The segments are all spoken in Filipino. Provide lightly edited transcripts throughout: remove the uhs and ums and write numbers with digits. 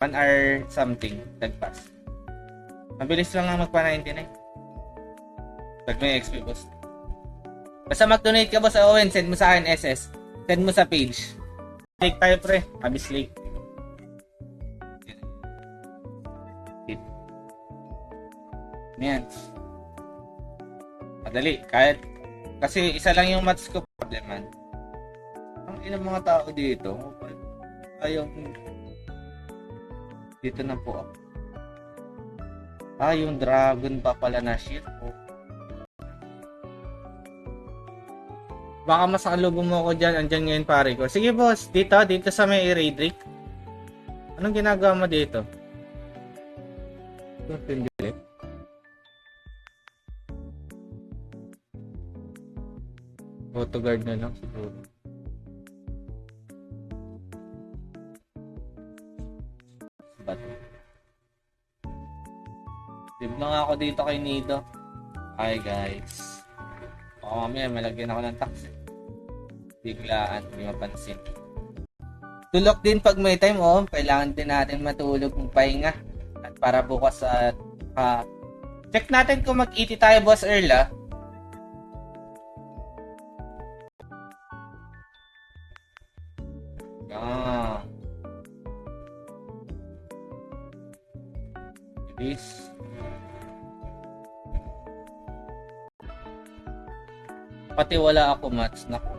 1 hour something. Nagpass. Mabilis lang nga magpa-99. Pag may XP boss. Basta mag-donate ka boss sa Owen, send mo sa akin SS. Send mo sa page. Lake tayo pre. Abis lake. Yan. Madali. Kahit kasi isa lang yung maths ko probleman. Ang ilang mga tao dito. Ayaw. Dito na po ako. Yung dragon pa pala na shit po. Baka masakalubong mo ako dyan. Andyan ngayon pare ko. Sige boss. Dito sa may Eradric. Anong ginagawa mo dito? Pindilit. Auto guard na lang siguro. Bato. Dib lang ako dito kay Nido. Hi guys. Mamaya malagyan ako ng tax. Biglaan, hindi mapansin. Tulog din pag may time, kailangan din natin matulog ng pahinga. At para bukas at check natin kung mag-ET tayo boss Earl This. Pati wala ako match. Naku.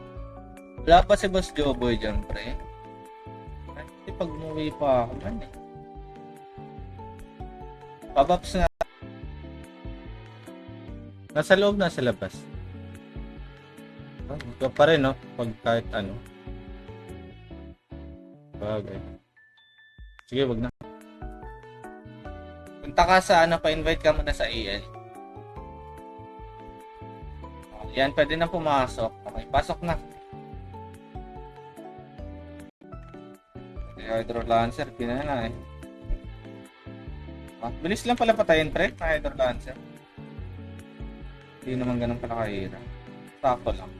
Wala pa si Boss Joboy dyan, pre. Kasi pag umuwi pa ako man eh. Papaps na. Nasa loob, nasa labas. Ito pa rin, no? Pag kahit ano. Bagay. Sige, wag na. Punta ka sa pa-invite ka muna sa AL. Yan, pwede na pumasok. Okay, pasok na. Okay, Hydro Lancer, pinana na eh. Bilis lang pala patayin, pre, na Hydro Lancer. Hindi naman ganun pala kahira. Sakto lang.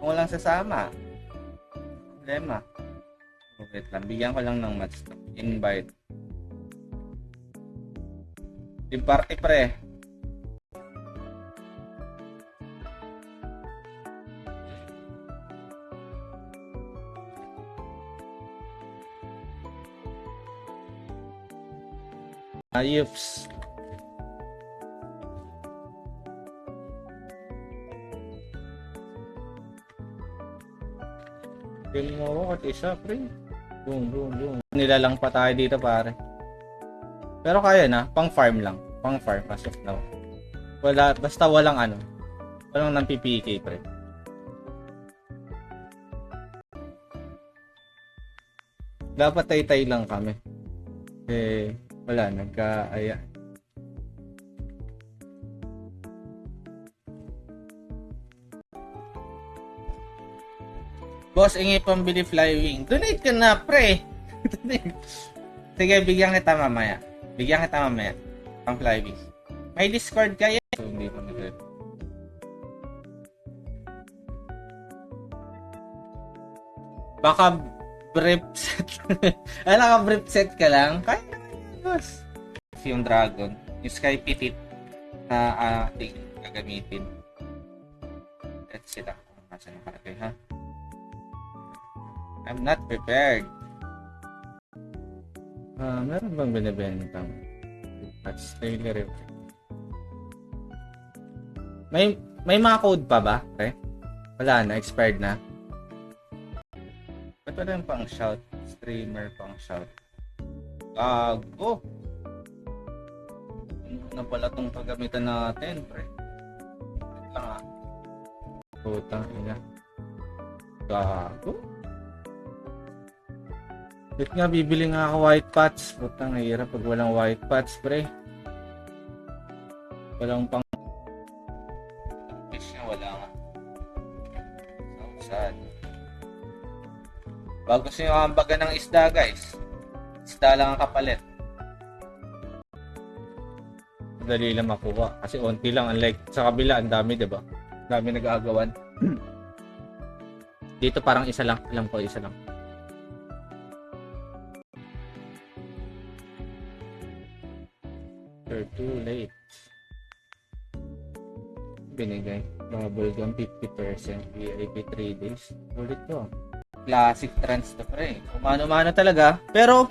Kung walang sasama. Problema. Wait lang, bigyan ko lang ng match. Invite. Team party, pre. Ayups. Game mo ako at isa, pre. Boom, boom, boom. Nilalang pa tayo dito, pare. Pero kaya na, pang farm lang. Pang farm, as of now. Wala, basta walang ano. Walang nang PPK, pre. Dapat tay-tay lang kami. Wala, nagka-aya. Boss, ingi pambili flywing. Donate ka na, pre. Sige, bigyan kita mamaya. Pang flywing. May Discord kaya? So, hindi ko nag-read. Baka brief set. Ka brief set ka lang? Kaya naman, boss. Yung dragon. Yung sky pitit na ating gagamitin. Let's see lang kung nasa nakalagay, ha? I'm not prepared. Meron bang binibenta? That's daily review. May mga code pa ba? Okay. Wala na, expired na. Ba't wala yung pang shout? Streamer pang shout. Gago! Ano na pala itong pagamitan natin, pre? Wait lang Putang ina. Gago? Wait nga, bibili nga ako white pots. Putang hirap pag walang white pots, pre. Walang pang fish niya, wala nga. So sad. Bago gusto nyo kambaga ng isda, guys. Isda lang ang kapalit. Madali lang makuha. Kasi onti lang. Unlike sa kabila, ang dami, diba? Dami nag-aagawan. Dito parang isa lang. Alam ko, isa lang. You're too late. Binigay. Bubblegum 50%. VIP 3 days. Ulit to. Classic trends to pre. Umano-mano talaga. Pero,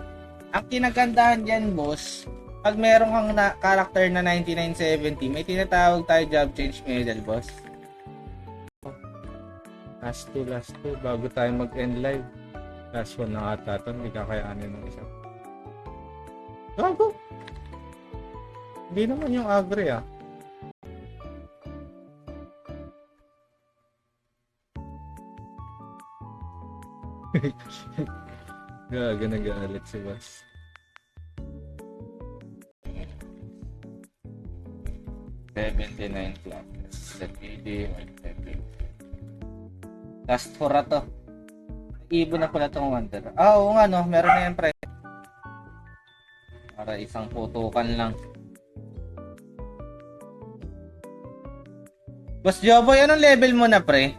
ang kinagandahan dyan, boss, pag meron kang character na 9970, may tinatawag tayo job change medal, boss. Last two. Bago tayo mag-end live. Last one na ata ito. Hindi kakayanin ng isa. Gago! Hindi naman yung agri, ah. Gaga, nag-aalit si boss. $79 plus. Set video. Last 4 na to. Ibon na pala itong Wonder. Oo nga no, meron na yan pre. Para isang putukan lang. Boss Joboy, anong level mo na pre?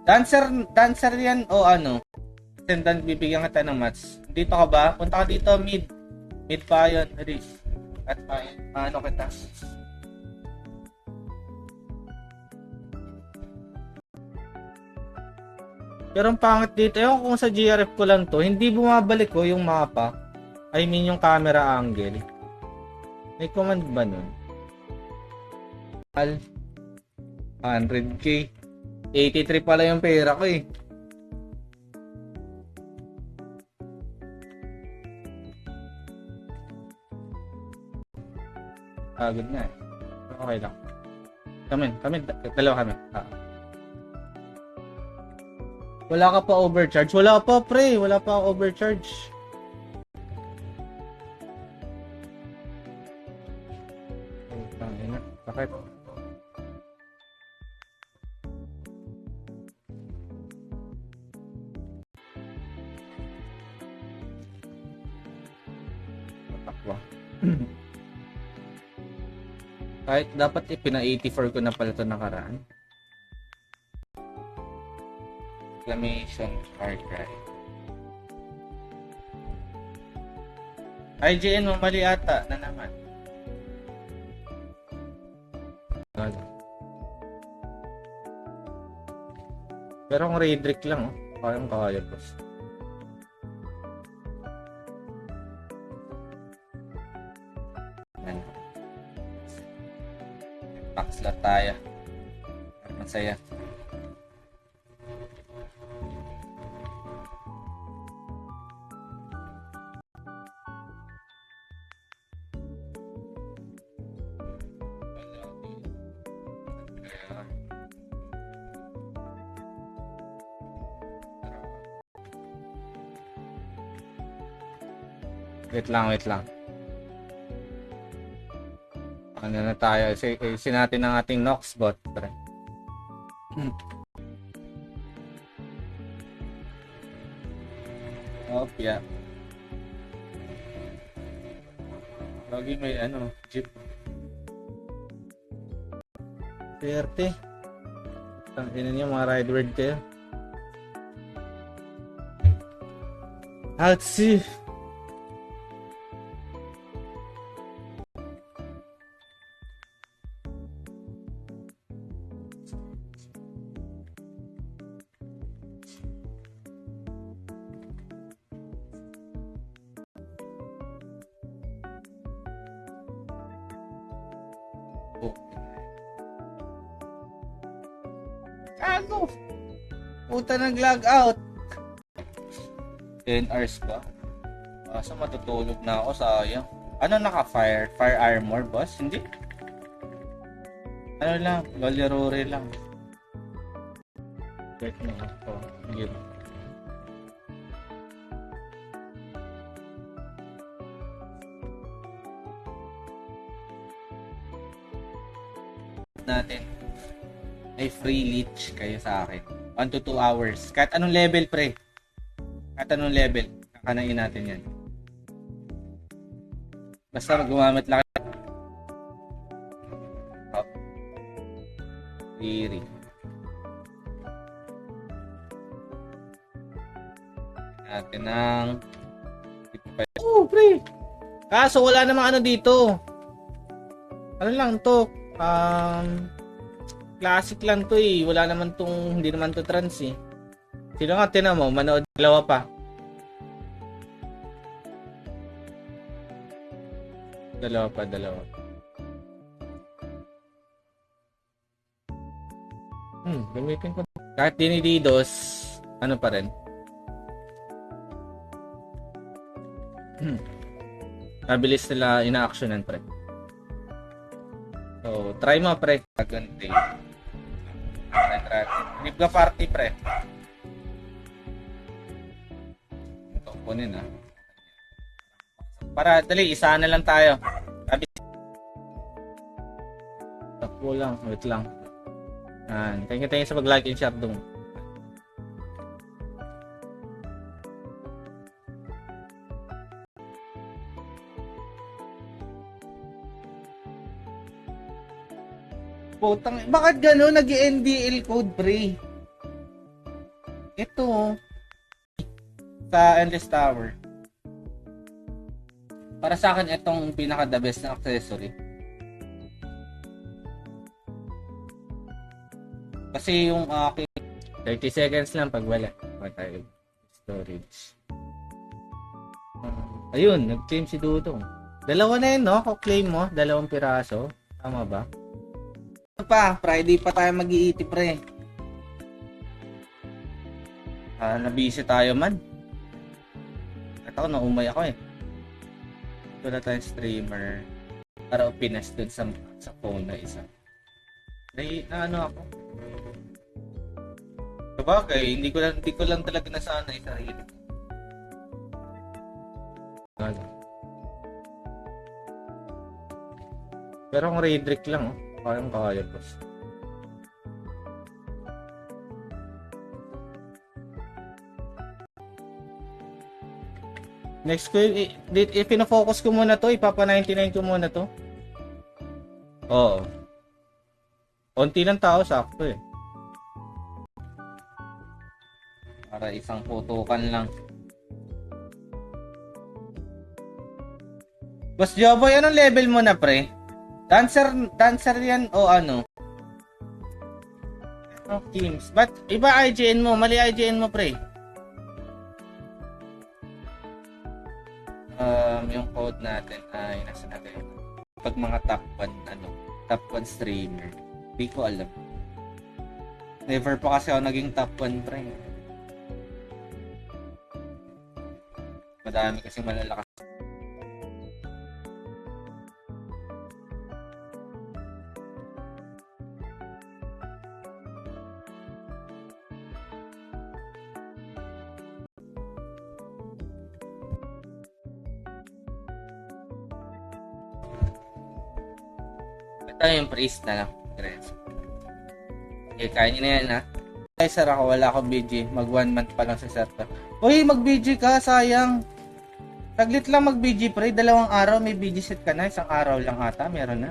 Dancer yan o ano? Attendant, bibigyan kita ng match. Dito ka ba? Punta ka dito, mid. Mid pa yun. Riz. At pa yun. Ano kita? Pero ang pangit dito, yung kung sa GRF ko lang to, hindi bumabalik ko yung mapa. I mean yung camera angle. May command ba nun? 100k. 83 pala yung pera ko eh. Pagod na eh. Okay lang. Kami. Dalawa kami. Wala ka pa overcharge? Wala pa pre. Wala pa overcharge. Bakit? Takwa. Kahit dapat ipina-84 ko na pala ito nakaraan. Exclamation hard drive. IGN mo mali ata na naman. Pero kung Raidrick lang, kayang kaya boss. Pax lang tayo. Masaya. Wait lang. Ano na tayo? Isin natin ang ating Nox bot. Yeah. Lagi may jeep. Swerte. Tangina niyo mga ride word kayo. Outsi. Ano? Puta nag-log out. 10 hours pa. Asa matutulog na ako, sayang. Ano naka-fire? Fire armor, boss? Hindi? Ano lang? Galerore lang. Check na ako. Sige. Natin. Ay free leech kayo sa akin. 1 to 2 hours. Kahit anong level, pre. Kahit anong level. Kakanain natin yan. Basta gumamit lang. Up. Theory. Natin ng... Oh, pre! Kaso wala namang dito. Ano lang to? Classic lang to eh. Wala naman tong, hindi naman to trans eh. Sino nga tinan mo? Manood dalawa pa. Dalawa. Gamitin ko. Kahit dinididos, ano pa rin? Mabilis nila ina-actionan, pre. So, try mo, pre. Kaganti. Leave ka party, pre. Ito, kunin, ah. Para, dali, isa na lang tayo. Sabi. Takbo lang, wait lang. Thank you sa pag-like and share dong. Putang, bakit gano'n nag-NDL code, pre? Ito, sa Endless Tower. Para sa akin, itong pinaka-the best na accessory. Kasi yung aking 30 seconds lang pag wala. Storage. Ayun, nag-claim si Dudong. Dalawa na yun, no? Kung-claim mo, 2 piraso. Tama ba? Pa, Friday pa tayo mag-iiti, pre. Nabisi tayo man. Ito, naumay ako eh. Wala tayong streamer para upinas dun sa phone na isa. Na ano ako. Sabagay, hindi ko lang talaga nasanay sa sarili. Pero ang Raidrick lang, oh. Kaya po. Next ko, ipino-focus ko muna to, ipapa 99 ko muna to. Oo. Konti lang tao, sakto eh. Para isang putukan lang. Boss Joboy, anong level mo na, pre? Dancer yan o ano? Teams. But iba IGN mo, mali IGN mo, pre. Yung code natin ay nasa natin. Pag mga top 1 streamer. Hindi ko alam. Never pa kasi ako naging top 1, pre. Madami kasi malalakas. Ito yung priest na lang. Okay, kaya nyo na yan, ha? Ay, sir, ako wala akong BG. Mag 1 month pa lang sa server. Uy, mag BG ka, sayang. Taglit lang mag BG, pre. 2 araw may BG set ka na. 1 araw lang ata, meron na.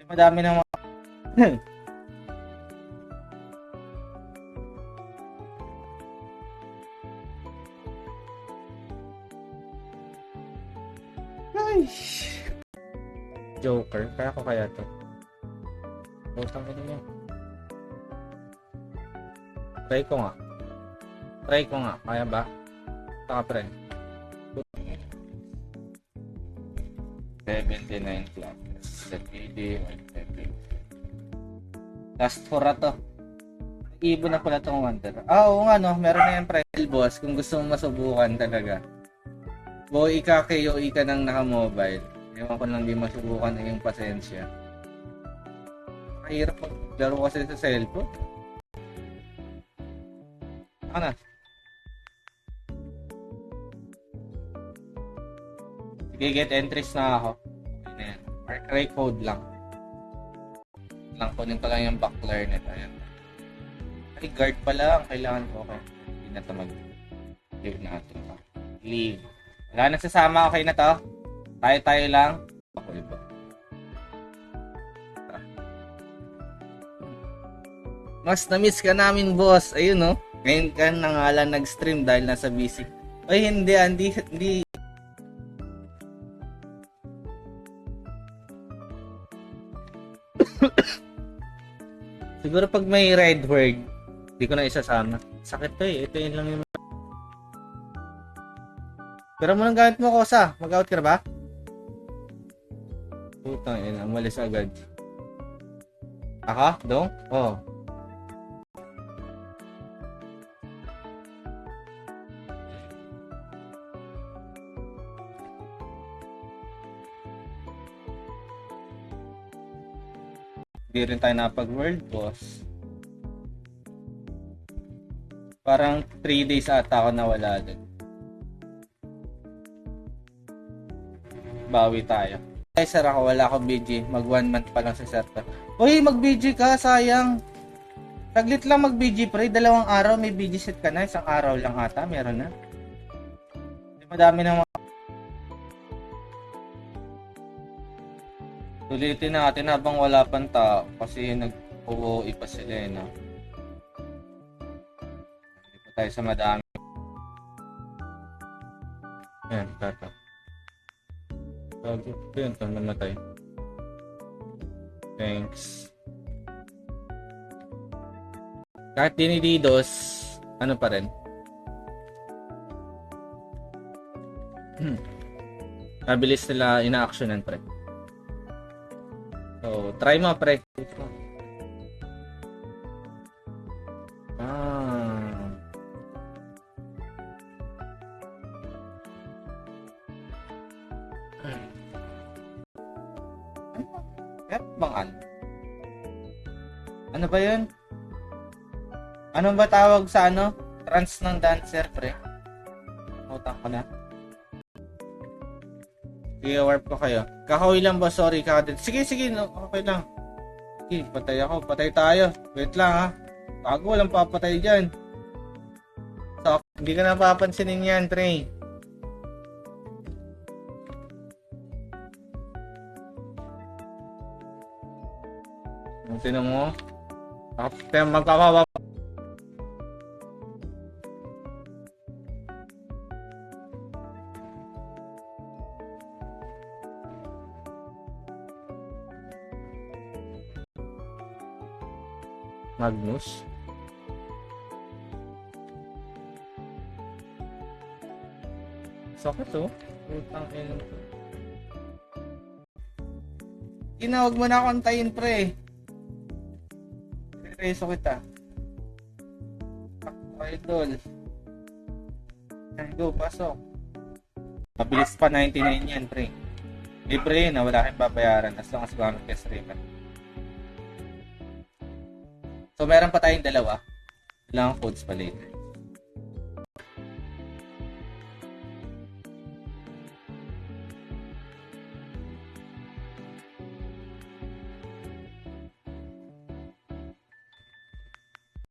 Madami na mga... Ay, Joker, kaya ko kaya to. Utang ko niya. Try ko nga. Kaya ba? Saka pre. 79 plus. Let PD. Last 4 to. Ibon na pala itong Wonder. Oo nga no. Meron na yung pre. Boss, kung gusto mong masubukan talaga. Boy, ika ng naka-mobile. Ewan ko lang di masubukan na yung pasensya. Mahirap maglaro kasi sa cellphone. Ano? Sige, get entries na ako. Ayan. Arcray code lang. Kunin ko lang yung backler nito. Ayan. Ay, guard pala ang kailangan ko. Okay. Hindi na ito mag-leave natin. Leave. Wala nang sasama, okay na to? Tayo lang. Ako iba. Mas na-miss ka namin, boss. Ayun, no? Ngayon ka na nga lang nag-stream dahil nasa busy. Ay, hindi. Siguro pag may red word, di ko na isasama. Sakit to eh. Ito yun lang yung... Pero mo nang gamit mo, Kosa. Mag-out ka na ba? Putang ina, umalis agad. Ako? Dong? Oo. Oh. Hindi rin tayo napag-world boss. Parang 3 days ata ako nawala din. Bawi tayo. Ay, sir ako, wala akong BG. Mag 1 month pa lang sa server. Uy, mag BG ka, sayang. Taglit lang mag BG pre, 2 araw may BG set ka na. 1 araw lang ata, meron na. Madami na mga... Tulitin natin habang wala pang tao kasi nag-uwi pa sila eh, no? Hindi pa tayo sa madami. Ayan, tata. Ito yun, ito namatay. Thanks. Kahit dinididos, ano pa rin? Mabilis nila ina-actionan pre. So, try mo pre. Bang ano ba yun? Ano ba tawag sa ano? Trans ng dancer pre? Utang ko na. Sige, warp ko kayo. Kakawi lang ba? Sorry, kakadit. Sige, no, okay lang. Sige, patay ako. Patay tayo. Wait lang ha. Bago, walang papatay dyan. So, hindi ka na papansinin yan, Trey. Tinan mo. Magpapababa. Magnus. Sakit to. Utang ina. Tinawag mo na akong tayin pre. Reso kita. Idol. Go, pasok. Mabilis pa 99 yan, pre. Libre yun, wala kayong babayaran as long as gamit kayo streamer. So, meron pa tayong 2. Kailangan codes pa later.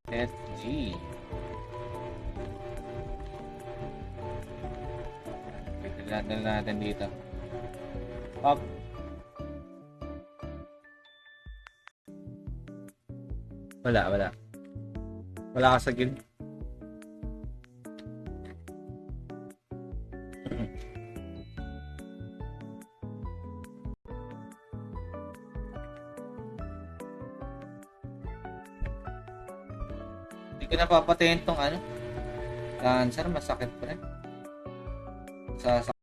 SG. Tignan natin dito. Up. Wala. Wala ka sa guild. Hindi ko napapatayin tong ano. Cancer, masakit pa rin. Sa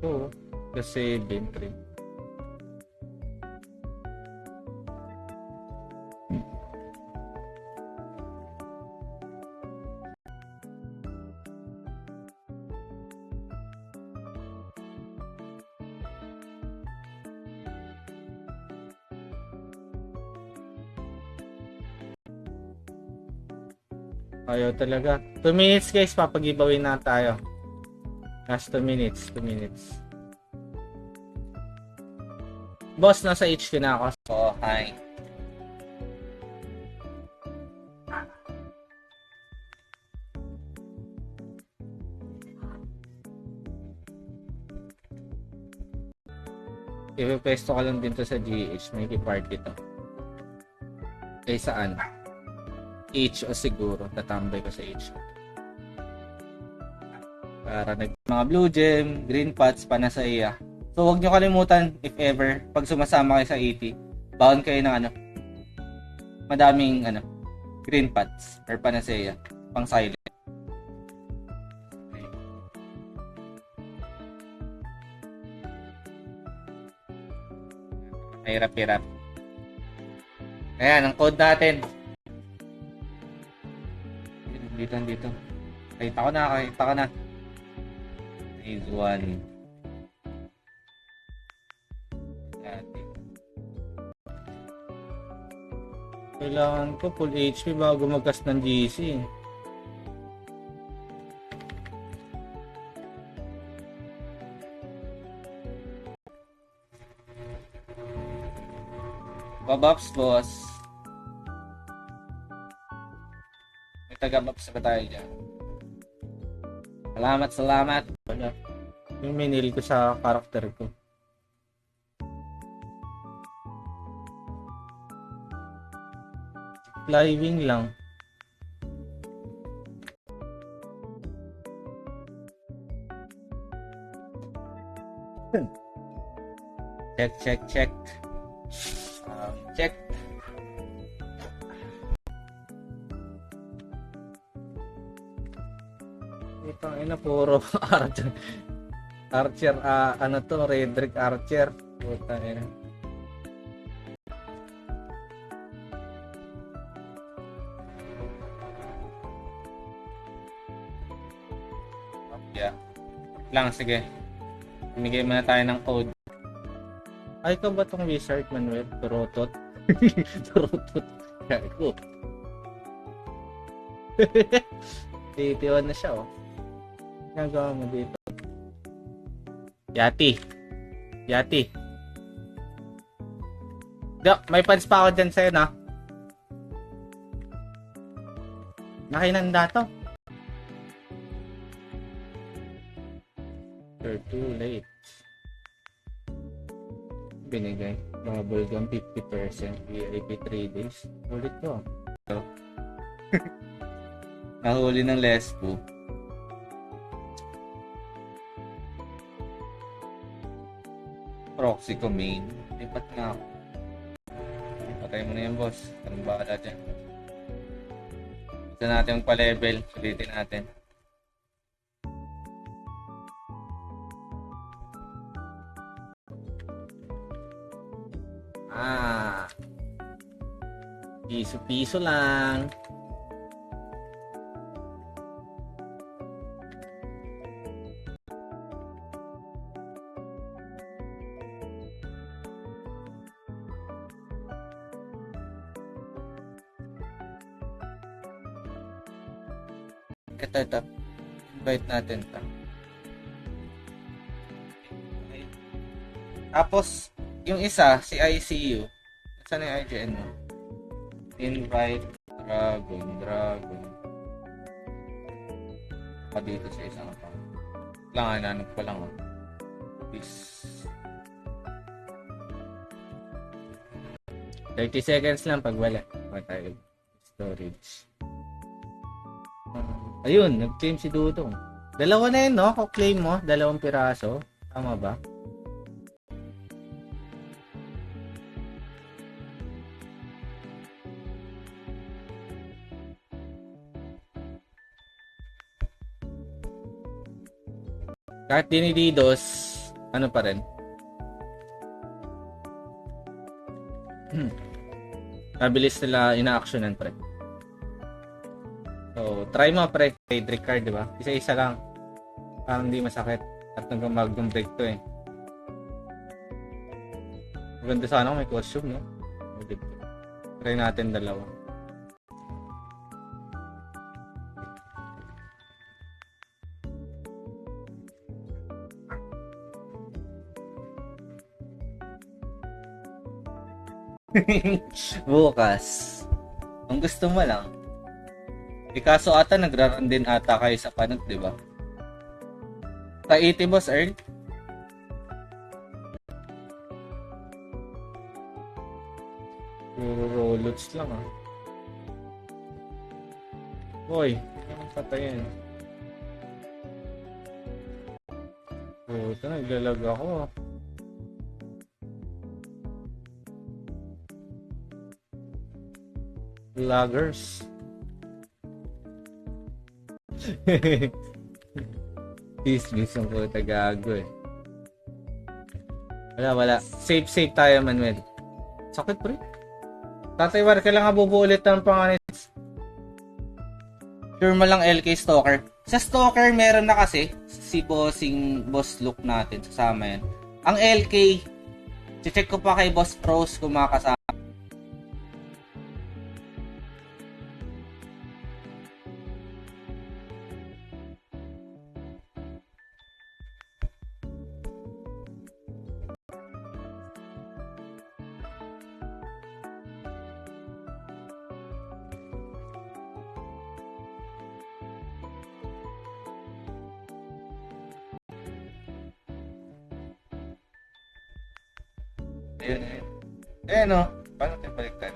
Oo. Kasi Bentry. Ayaw talaga. 2 minutes guys, papag-giveaway na tayo. Last 2 minutes, 2 minutes. Boss, nasa HQ na ako. Oh, hi. Ipepesto ka lang din to sa GH. May party to. Eh saan? HO siguro. Tatambay ko sa HO. Para mga blue gem, green pots, panasaya. So huwag nyo kalimutan, if ever, pag sumasama kayo sa 80, baon kayo ng madaming green pots or panasaya. Pang silent. Hirap-hirap. Ayan, ang code natin. Dito. Kita ko na. Phase 1. Kailangan ko full HP bago mag-cast ng GC. Babaps, boss. May taga-baps ba tayo dyan? Salamat. Wala. Yung minil ko sa karakter ko. Living lang. Check. Check. Itong ina puro Archer. Redrick Archer. Puta ina. Yeah. Lang, sige. Bigay muna tayo ng code. Ay, ikaw ba itong wizard, Manuel? Turotot? Turotot. Gago. 81 na siya, oh. Nagawa mo dito. Yati. May pads pa ako dyan sa'yo, na. Nakinanda to. You're too late. Binigay. Bubble gum 50%. VIP 3 days. Ulit to. Nahuli ng lesbo. Proxy ko main. Lipat nga ako. Patay mo na yan, boss. Anong bahala dyan? Gusto natin pa-level. Sulitin natin. Piso-piso lang. Ito. Invite natin ito. Tapos, yung isa, si ICU. Saan yung IGN mo? Invite Dragon. Pa dito sa isang account. Hanap ko lang. Peace. 30 seconds lang pag wala. Tayo. Storage. Ayun, nag-claim si Dudong. Dalawa na yun, no? Kung claim mo, 2 piraso. Tama ba? Kahit dinididos, ano pa rin? Mabilis nila ina-actionan pre. So, try mo pre, trade card, di ba? Isa-isa lang. Parang hindi masakit. At nag-magnum break to eh. Maganda sana kung may costume, no? Try natin 2. Bukas. Kung gusto mo lang. Kaso ata nagra-run din ata kayo sa panot, di ba? Sa 80 boss, Earl? Puro rollots lang ah. Hoy, anong patayin? Puta, naglalag ako ah. Laggers. Dismiss yung puta gago eh. Wala. Safe tayo, Manuel. Sakit pre. Tatay War, kailangan bubuulit ng pangalan. Sure mo lang LK Stalker. Sa Stalker, meron na kasi si Boss Look natin. Sasama yan. Ang LK, check ko pa kay Boss Pros kung makakasama. Ayun o. Paano tayo baliktad?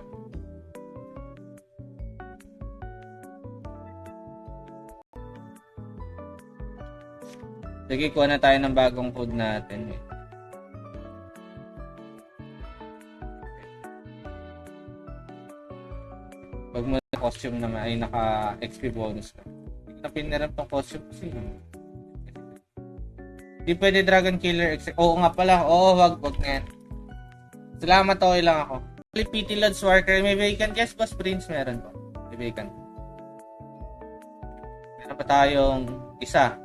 Sige, kuha na tayo ng bagong code natin. Pag mo na costume naman ay naka-XP bonus ka. Hindi ko na pinarap ng costume kasi. Hindi pwede Dragon Killer. Oo nga pala. Oo, wag na yan. Salamat, okay lang ako. PT Lods Worker, may vacant. Yes, Boss Prince, meron po. May vacant. Meron pa tayong isang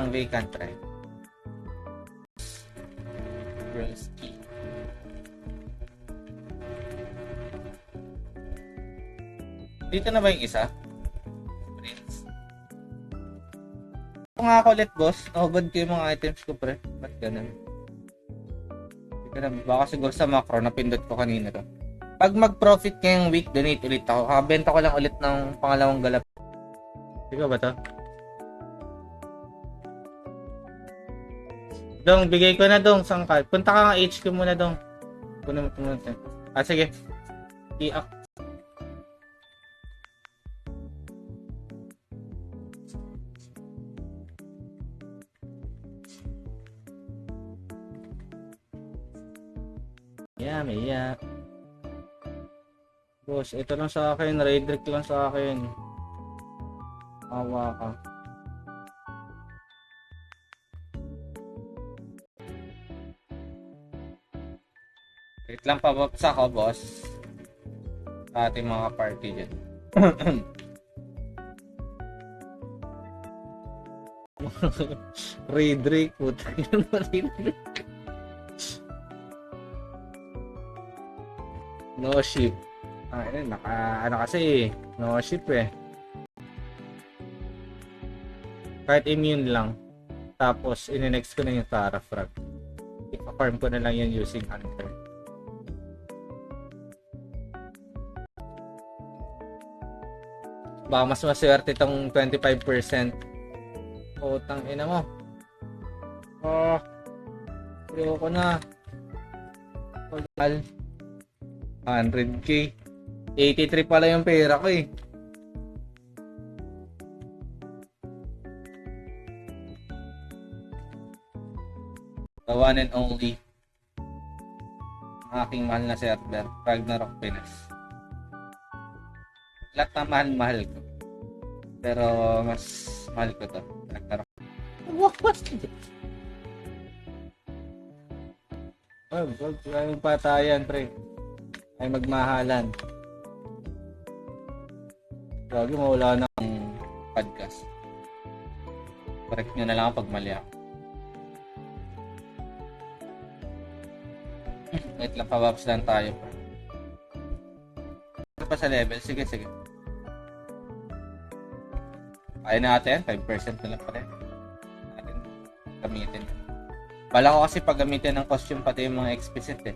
vacant, right? Brosky. Dito na ba yung isa? Prince. Kung nga ako ulit, boss, nakabad ko yung mga items ko, pre. Ba't ganun? Baka siguro sa macro na pindot ko kanina to. Pag mag-profit ngayong week, donate ulit ako. Kakabenta ko lang ulit ng pangalawang galap. Ikaw ba to? Dong, bigay ko na dong sangkal. Punta ka nga HQ muna dong. Puno mo muna. Sige. I-up. Yeah. Boss, ito lang sa akin. Raid Rick lang sa akin. Awa ka. Wait lang, pababsa ko, boss. Sa ating mga party dyan. Raid Rick, puta yun mo rin. No ship. Kasi, no ship eh. Kahit immune lang. Tapos, in-next ko na yung Tara Frog. Ipa-farm ko na lang yan using Hunter. Baka mas maswerte itong 25%. Utang ina mo. Ayoko na. Total. 100k. 83 pala yung pera ko eh. The one and only. Ang aking mahal na server, Ragnarok Pinas. Lahat na mahal ko. Pero mas mahal ko to. Ragnarok. What? Wag yung patayan, pre. Ay magmahalan. Lagi mawala ng podcast. Correct nyo na lang pag mali ako. Wait lang, pababs lang tayo. Ano pa sa level? Sige. Kaya natin, 5% na lang pa rin. Natin gamitin. Bala ko kasi pag gamitin ng costume pati yung mga explicit eh.